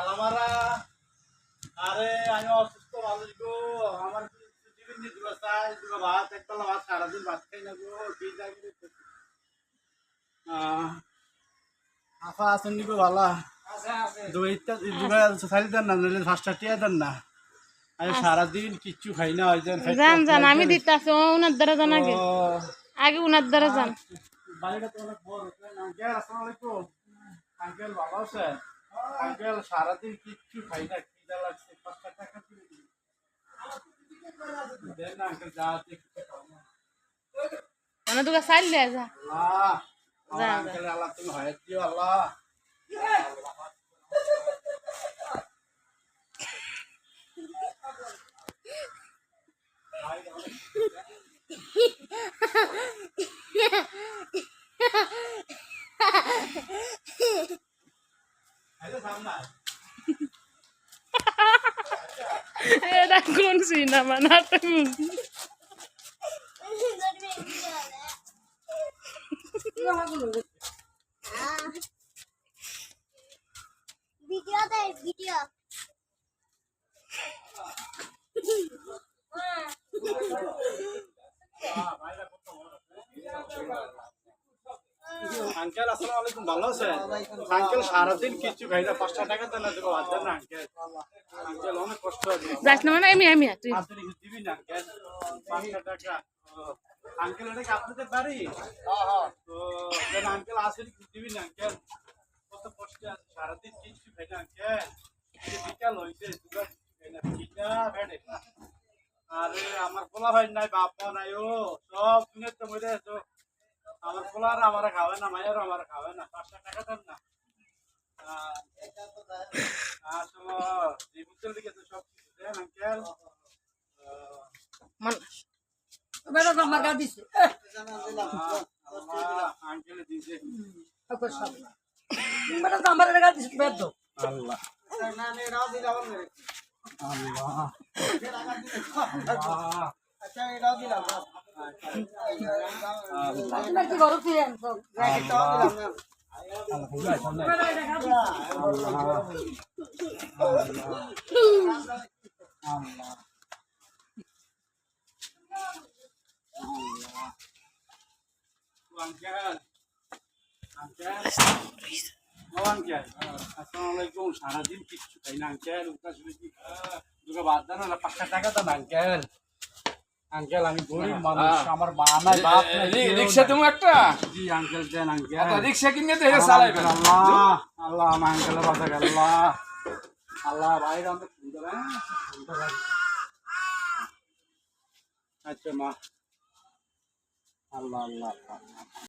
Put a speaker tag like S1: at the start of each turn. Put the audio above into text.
S1: কালামারা আরে আমি অসুস্থ মানুষ গো আমার টিফিন দিয়ে দুটো চাই দুটো ভাত একবেলা ভাত সারাদিন ভাত খাই না গো কি যাই আফা আছেন গো ভালো দুইটা দুটো চালি দেন না নইলে ফার্স্টটা টিয়া দেন না আমি সারাদিন কিচ্ছু খাই না ওই
S2: যান যান আমি দিতাছি উনার দ্বারা যান আগে আগে উনার দ্বারা যান।
S1: বাড়িটা তো অনেক বড় আঙ্কেল আসসালামু আলাইকুম আঙ্কেল ভালো আছেন আঙ্কেল সারাদিন কিচ্ছু খাই না খিদা লাগছে 5 টাকা দিয়ে দিন দেন না আঙ্কেল যা দেখতে খাও না
S2: মানে তোকে চাইল দে যা
S1: আল্লাহ আঙ্কেল আল্লাহ তুমি হায়াত দিও আল্লাহ
S2: এটা কোন সিনেমা নাটক
S3: ভিডিও দে ভিডিও
S1: আঙ্কেল আসসালামু আলাইকুম ভালো আছেন আঙ্কেল সারাদিন কিচ্ছু খাই না 5 টাকা দেন না দেবো বাদ দেন না আঙ্কেল আঙ্কেল অনেক কষ্ট আছে
S2: যাস না মানে আমি তুই
S1: আপনি দিবি না আঙ্কেল 5 টাকা আঙ্কেল এটা কি আপনাদের বাড়ি তো দেন আঙ্কেল আসেন দিবি না আঙ্কেল কত কষ্ট আছে সারাদিন কিচ্ছু খাই না আঙ্কেল বিকাল হয়েছে দুবার খাই না কিটা ভেড়ে আরে আমার পোলা ভাই নাই বাবা নাই ও সব দিনে তো মরে তো আমার পোলার আমার খাবে না মায়ের আমার খাবে না 5 টাকা দেন না জীবনের দিকে তো সব কিছু দেন আঙ্কেল
S4: বেটা তো আমার গা দিছে
S1: আঙ্কেল দিছে
S4: বেটা তো আমার গা দিছে বেদ দাও
S1: আল্লাহ
S4: তুমি কি করো তুই আনছো
S1: সারাদিন কিচ্ছু খাই না আঙ্কেল দুটো বাদ দেন না 5 টাকা দেন আঙ্কেল আঙ্কেল আমি গরিব মানুষ আমার মা নাই বাপ নাই
S5: রিকশা তুমি একটা
S1: জি আঙ্কেল দেন আঙ্কেল
S5: রিকশা কিনে তো চালাইবেন
S1: আল্লাহ আল্লাহ আমার আঙ্কেলের বাঁচা গেল আল্লাহ আল্লাহ বাইরে আমাদের সুন্দর আচ্ছা মা আল্লাহ আল্লাহ আল্লাহ